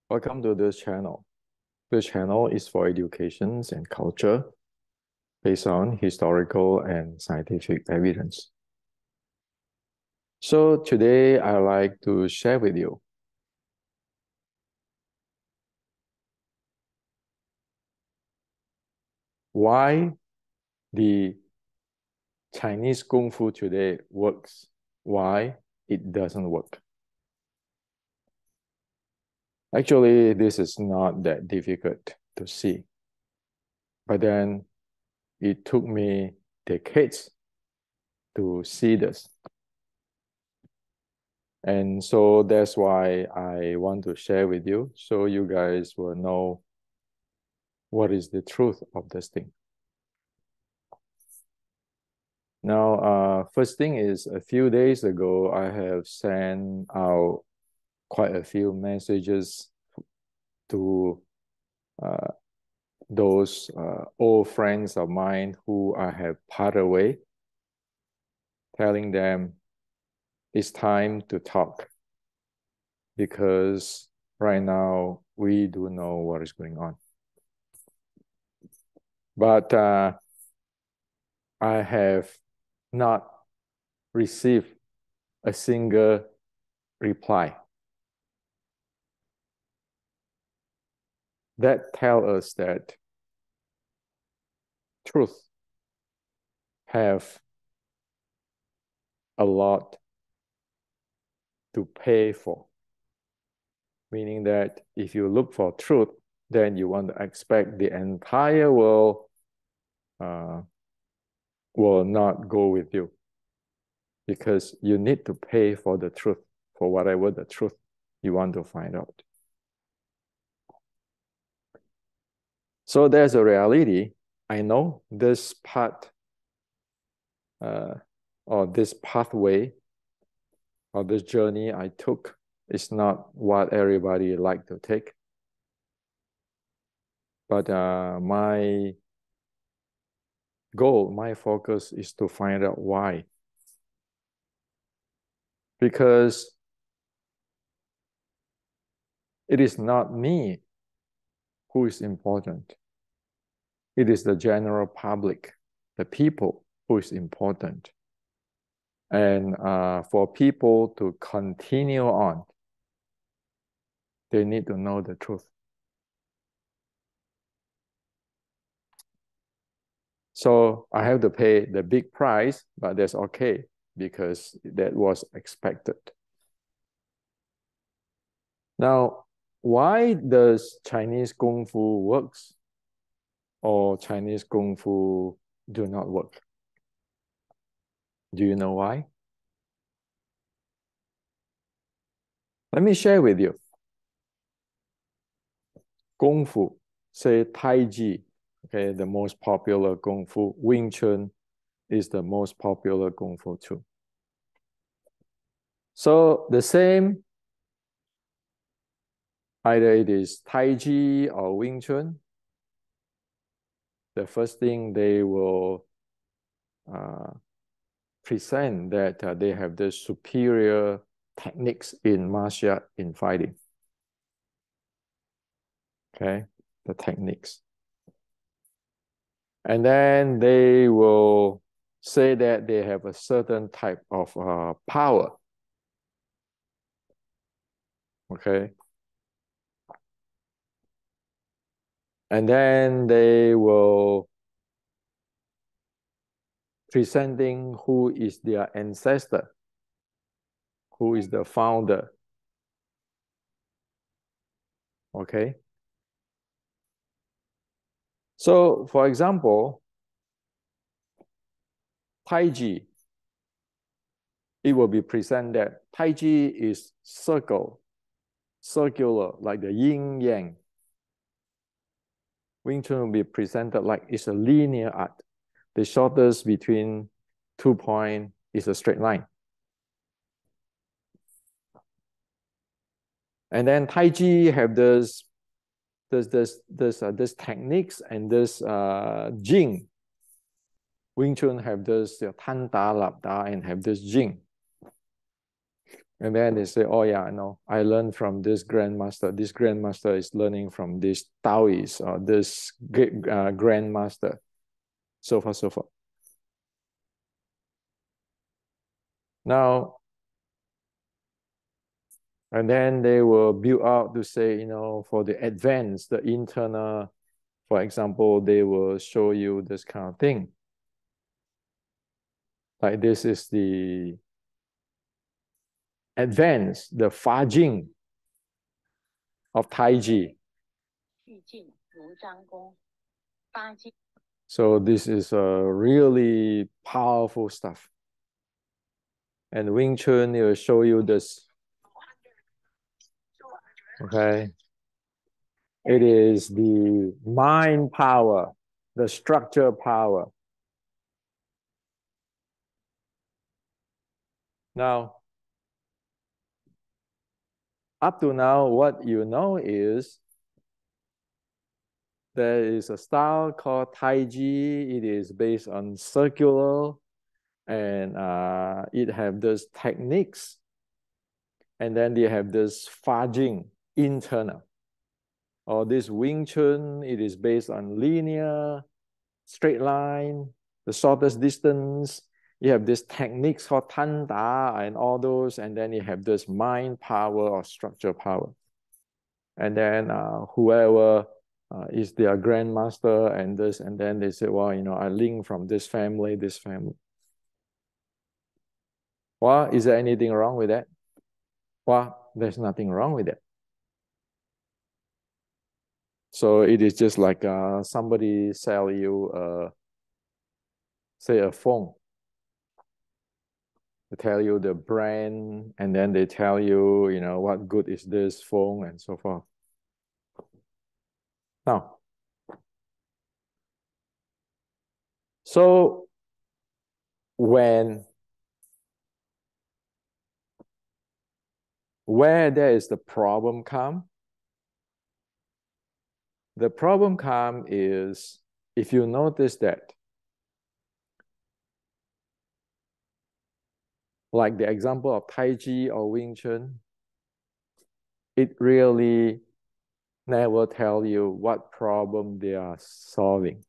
Welcome to this channel. This channel is for education and culture based on historical and scientific evidence. So today I'd like to share with you why the Chinese Kung Fu today works, why it doesn't work. Actually, this is not that difficult to see. But then it took me decades to see this. And so that's why I want to share with you so you guys will know what is the truth of this thing. Now, first thing is a few days ago, I have sent out quite a few messages to those old friends of mine who I have parted away, telling them it's time to talk because right now we do know what is going on. But I have not received a single reply. That tells us that truth have a lot to pay for. Meaning that if you look for truth, then you want to expect the entire world will not go with you. Because you need to pay for the truth, for whatever the truth you want to find out. So there's a reality. I know this path or this pathway or this journey I took is not what everybody like to take. But my goal, my focus is to find out why. Because it is not me who is important. It is the general public, the people who is important. And for people to continue on, they need to know the truth. So I have to pay the big price, but that's okay because that was expected. Now, why does Chinese Kung Fu works or Chinese Kung Fu do not work? Do you know why? Let me share with you. Kung Fu, say Tai Chi, okay, the most popular Kung Fu. Wing Chun is the most popular Kung Fu too. So the same, either it is Tai Chi or Wing Chun, the first thing they will present that they have the superior techniques in martial art, in fighting. Okay, the techniques. And then they will say that they have a certain type of power. Okay. And then they will presenting who is their ancestor, who is the founder. Okay. So, for example, Tai Chi, it will be presented that Tai Chi is circular, like the yin yang. Wing Chun will be presented like it's a linear art. The shortest between 2 points is a straight line. And then Tai Chi have this techniques and this jing. Wing Chun have this Tan Da Lap Da and have this jing. And then they say, oh yeah, no, I learned from this grandmaster. This grandmaster is learning from this Taoist or this grandmaster, so far, so far. Now, and then they will build out to say, for the advanced, the internal, for example, they will show you this kind of thing. Like this is the advanced, the Fa Jing of Tai Chi. So this is really powerful stuff. And Wing Chun will show you this. Okay. It is the mind power, the structure power. Now, up to now, what you know is there is a style called Tai Chi. It is based on circular, and it have those techniques. And then they have this Fa Jing, internal. Or this Wing Chun, it is based on linear, straight line, the shortest distance. You have these techniques called Tan Da and all those, and then you have this mind power or structure power. And then whoever is their grandmaster and this, and then they say, well, I link from this family, this family. Well, is there anything wrong with that? Well, there's nothing wrong with it. So it is just like somebody sell you, say, a phone. They tell you the brand, and then they tell you, what good is this phone and so forth. Now, so where there is the problem come, the problem come is if you notice that, like the example of Tai Chi or Wing Chun, it really never tell you what problem they are solving.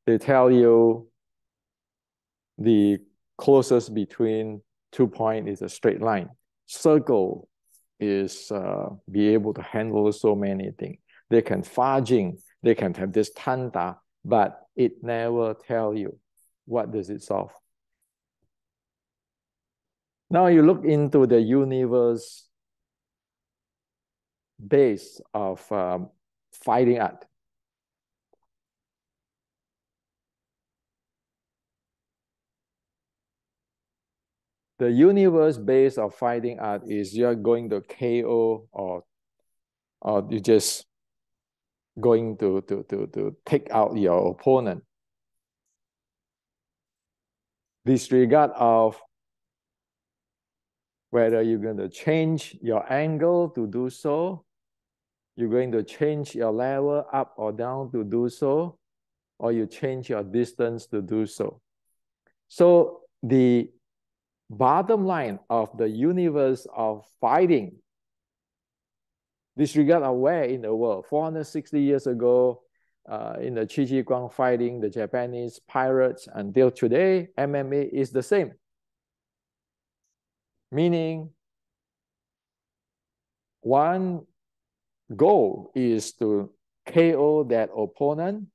They tell you the closest between 2 points is a straight line. Circle is be able to handle so many things. They can Fa Jing, they can have this Tanda, but it never tell you what does it solve. Now you look into the universe base of fighting art. The universe base of fighting art is you're going to KO or you just going to take out your opponent. Disregard of whether you're going to change your angle to do so, you're going to change your level up or down to do so, or you change your distance to do so. So the bottom line of the universe of fighting, disregard of where in the world, 460 years ago, in the Chi Guang fighting, the Japanese pirates, until today, MMA is the same. Meaning, one goal is to KO that opponent,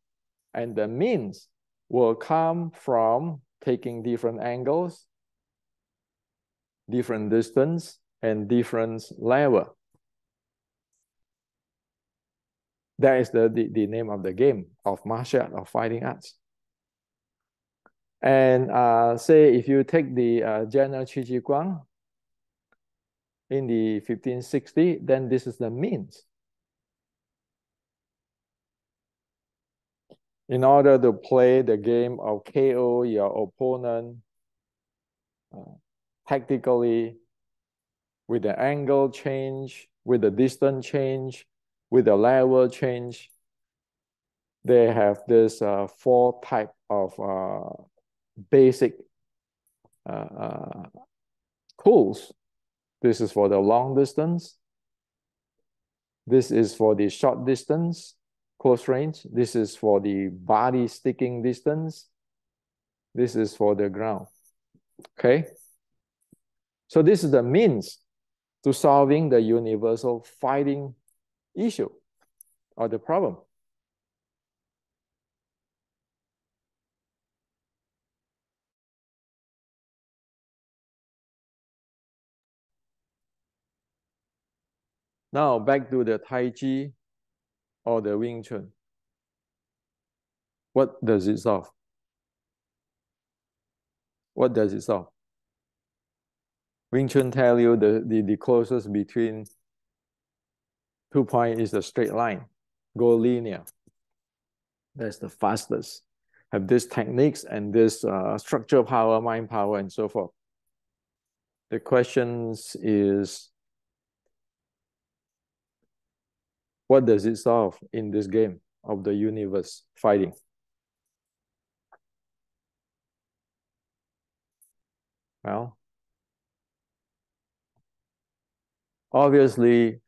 and the means will come from taking different angles, different distance, and different level. That is the name of the game of martial art, of fighting arts. And say if you take the General Chi Guang in the 1560, then this is the means. In order to play the game of KO your opponent tactically, with the angle change, with the distance change, with the level change, they have this 4 type of basic pulls. This is for the long distance. This is for the short distance, close range. This is for the body sticking distance. This is for the ground. Okay? So this is the means to solving the universal fighting issue or the problem. Now back to the Tai Chi or the Wing Chun. What does it solve? What does it solve? Wing Chun tell you the closest between 2 points is a straight line. Go linear. That's the fastest. Have these techniques and this structure power, mind power, and so forth. The question is, what does it solve in this game of the universe fighting? Well, obviously,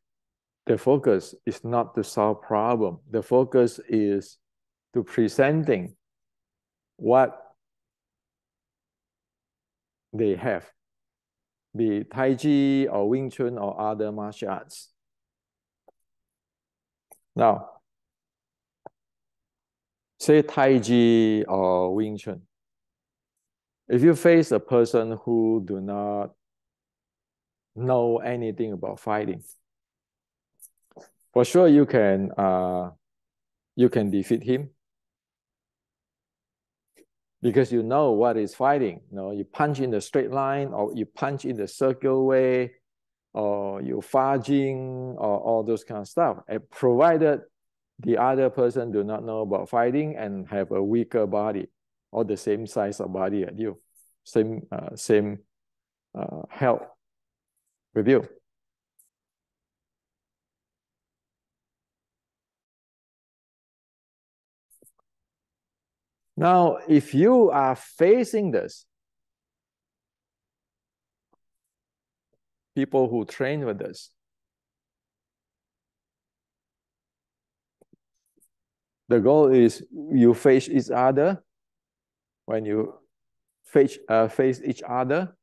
the focus is not to solve problem. The focus is to presenting what they have, be it Tai Chi or Wing Chun or other martial arts. Now, say Tai Chi or Wing Chun. If you face a person who do not know anything about fighting, for sure you can defeat him because you know what is fighting. You know, you punch in the straight line, or you punch in the circle way, or you fudging, or all those kind of stuff. And provided the other person do not know about fighting and have a weaker body or the same size of body as you, same health with you. Now, if you are facing this, people who train with this, the goal is you face each other. When you face each other,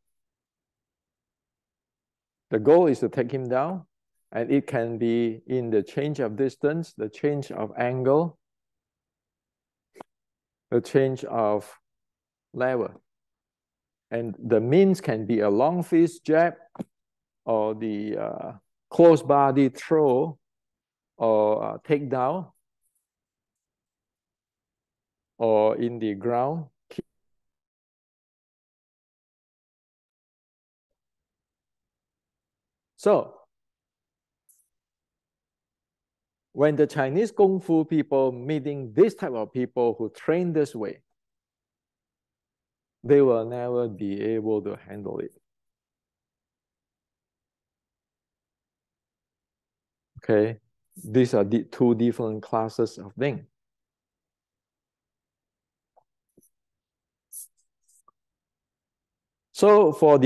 the goal is to take him down, and it can be in the change of distance, the change of angle, the change of level. And the means can be a long fist jab, or the close body throw, or takedown, or in the ground. So when the Chinese Kung Fu people meeting this type of people who train this way, they will never be able to handle it. Okay, these are the two different classes of things. So for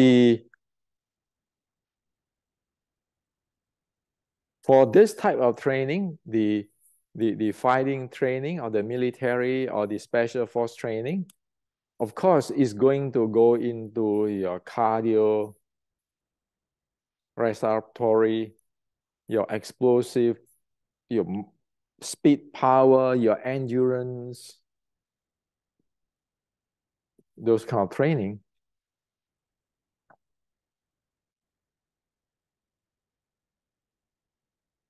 this type of training, the fighting training or the military or the special force training, of course, is going to go into your cardio, respiratory, your explosive, your speed, power, your endurance, those kind of training.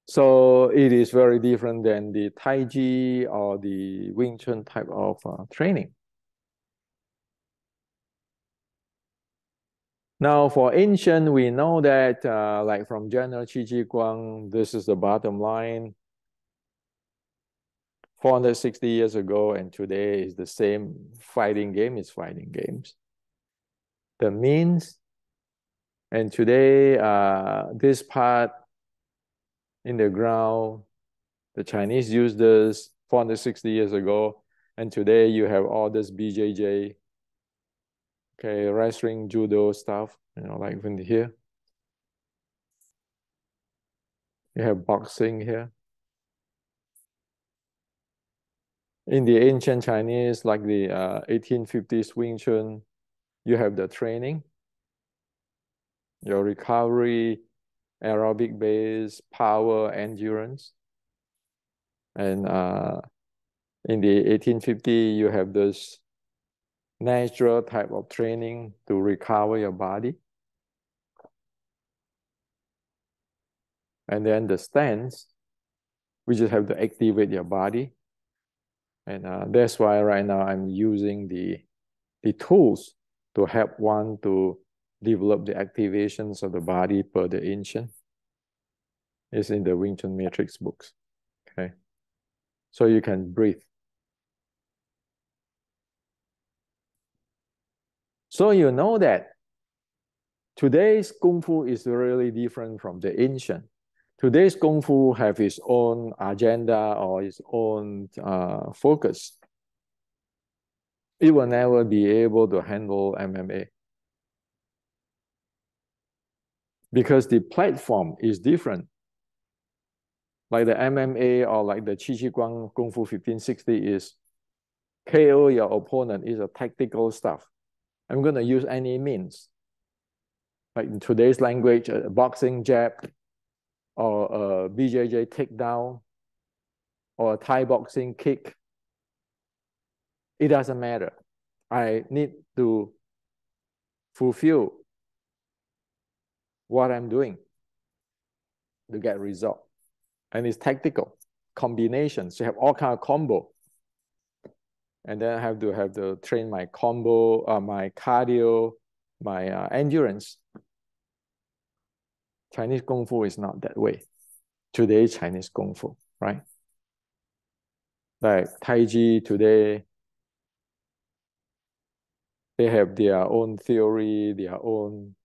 So it is very different than the Tai Chi or the Wing Chun type of training. Now, for ancient, we know that like from General Qi Ji Guang, this is the bottom line. 460 years ago and today is the same. Fighting game is fighting games. The means, and today this part in the ground, the Chinese used this 460 years ago, and today you have all this BJJ. Okay, wrestling, judo stuff, you know, like when here. You have boxing here. In the ancient Chinese, like the 1850s Wing Chun, you have the training, your recovery, aerobic base, power, endurance. And in the 1850, you have this natural type of training to recover your body. And then the stance, we just have to activate your body. And that's why right now I'm using the tools to help one to develop the activations of the body per the ancient. It's in the Wing Chun Matrix books. Okay. So you can breathe. So you know that today's Kung Fu is really different from the ancient. Today's Kung Fu have its own agenda or its own focus. It will never be able to handle MMA because the platform is different. Like the MMA or like the Chi Chi Guang Kung Fu 1560 is KO your opponent is a tactical stuff. I'm going to use any means. Like in today's language, a boxing jab or a BJJ takedown or a Thai boxing kick. It doesn't matter. I need to fulfill what I'm doing to get result. And it's tactical combinations. You have all kind of combo. And then I have to train my combo, my cardio, my endurance. Chinese Kung Fu is not that way. Today's Chinese Kung Fu, right? Like Tai Chi today, they have their own theory, their own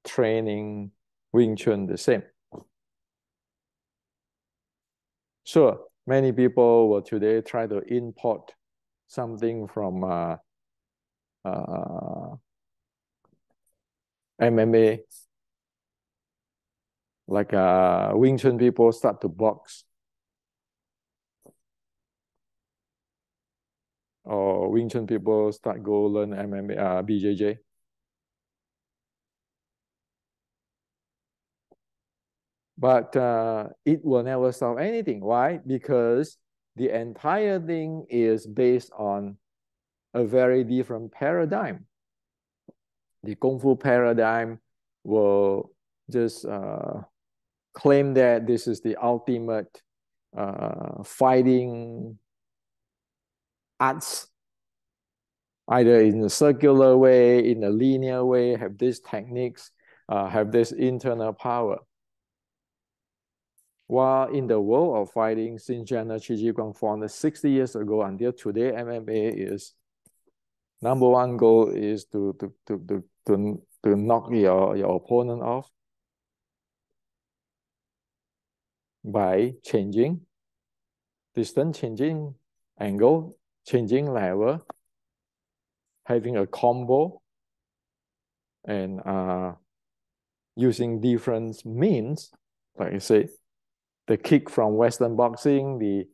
training. Wing Chun, the same. Sure, many people will today try to import something from MMA. Like Wing Chun people start to box. Or Wing Chun people start go learn MMA, BJJ. But it will never solve anything. Why? Because the entire thing is based on a very different paradigm. The Kung Fu paradigm will just claim that this is the ultimate fighting arts, either in a circular way, in a linear way, have these techniques, have this internal power. While in the world of fighting, since China Chi Chi Guang founded 60 years ago until today, MMA is number one goal is to knock your opponent off by changing distance, changing angle, changing level, having a combo, and using different means. Like I say, the kick from Western boxing, the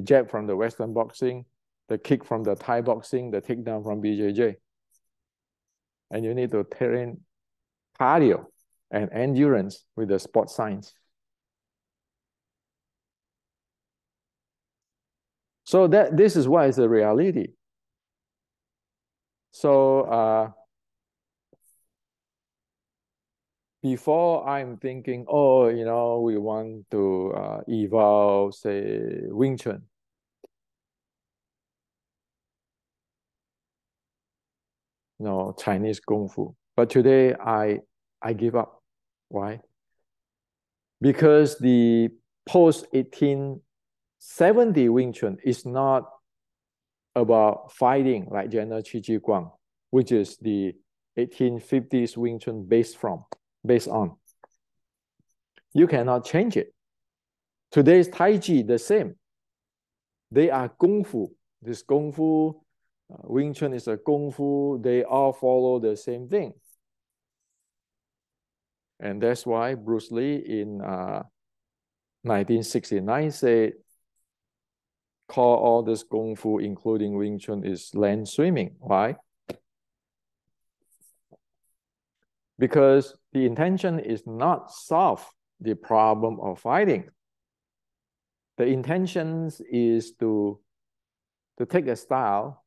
jab from the Western boxing, the kick from the Thai boxing, the takedown from BJJ. And you need to train cardio and endurance with the sports science. So this is why it's a reality. So before I'm thinking, oh, you know, we want to evolve, say, Wing Chun. No, Chinese Kung Fu. But today I give up. Why? Because the post-1870 Wing Chun is not about fighting like General Chi Chi Guang, which is the 1850s Wing Chun based on. You cannot change it. Today's Tai Chi, the same. They are Kung Fu. This Kung Fu Wing Chun is a Kung Fu. They all follow the same thing. And that's why Bruce Lee in 1969 said, call all this Kung Fu, including Wing Chun, is land swimming. Why? Because the intention is not solve the problem of fighting. The intention is to take a style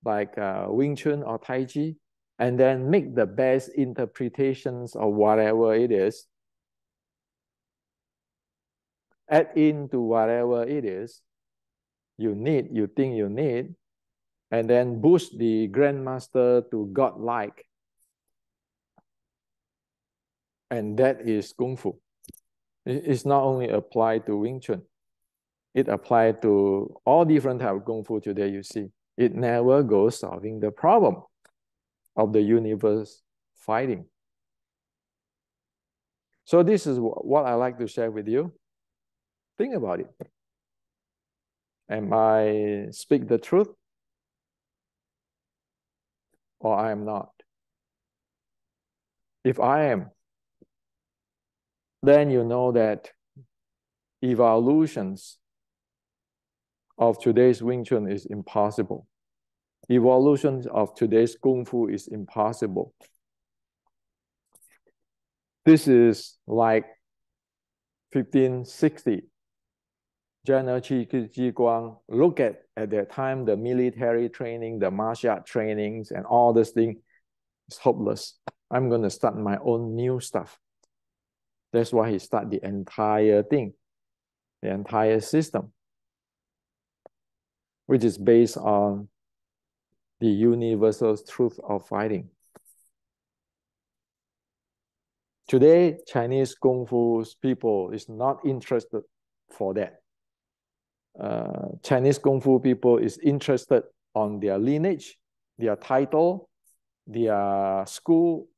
like Wing Chun or Tai Chi, and then make the best interpretations of whatever it is, add into whatever it is you think you need, and then boost the grandmaster to godlike. And that is Kung Fu. It's not only applied to Wing Chun. It applied to all different types of Kung Fu today you see. It never goes solving the problem of the universe fighting. So this is what I like to share with you. Think about it. Am I speak the truth? Or I am not? If I am, then you know that evolutions of today's Wing Chun is impossible. Evolution of today's Kung Fu is impossible. This is like 1560. General Qi Guang, look at that time, the military training, the martial art trainings, and all this thing is hopeless. I'm going to start my own new stuff. That's why he started the entire thing, the entire system, which is based on the universal truth of fighting. Today, Chinese Kung Fu people is not interested for that. Chinese Kung Fu people is interested on their lineage, their title, their school,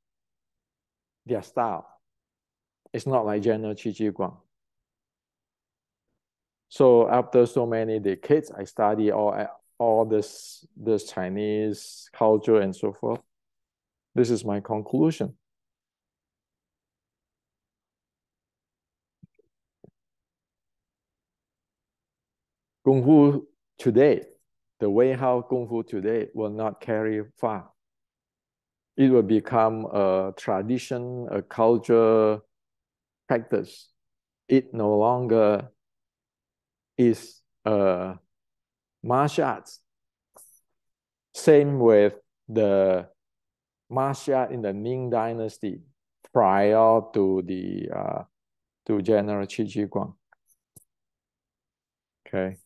their style. It's not like General Qi Guang. So after so many decades, I study all this Chinese culture and so forth. This is my conclusion. Kung Fu today, the way how Kung Fu today will not carry far. It will become a tradition, a culture, practice. It no longer is martial arts. Same with the martial art in the Ming Dynasty prior to the to General Qi Guang. Okay.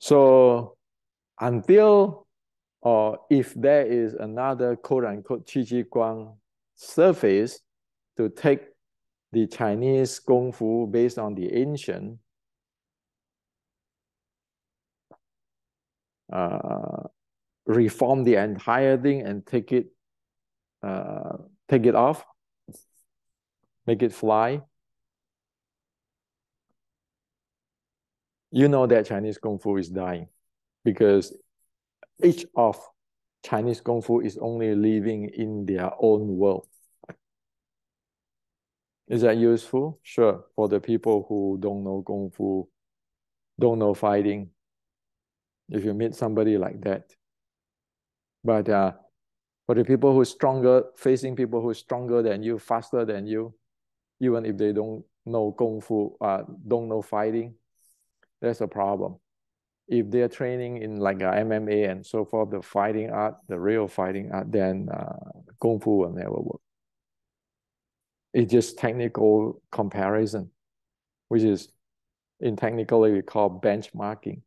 So until or if there is another quote-unquote Qi Guang surface to take the Chinese Kung Fu based on the ancient, reform the entire thing and take it off, make it fly. You know that Chinese Kung Fu is dying because each of Chinese Kung Fu is only living in their own world. Is that useful? Sure. For the people who don't know Kung Fu, don't know fighting, if you meet somebody like that. But for the people who are stronger, facing people who are stronger than you, faster than you, even if they don't know Kung Fu, don't know fighting, that's a problem. If they're training in like MMA and so forth, the fighting art, the real fighting art, then Kung Fu will never work. It's just technical comparison, which is in technically we call benchmarking.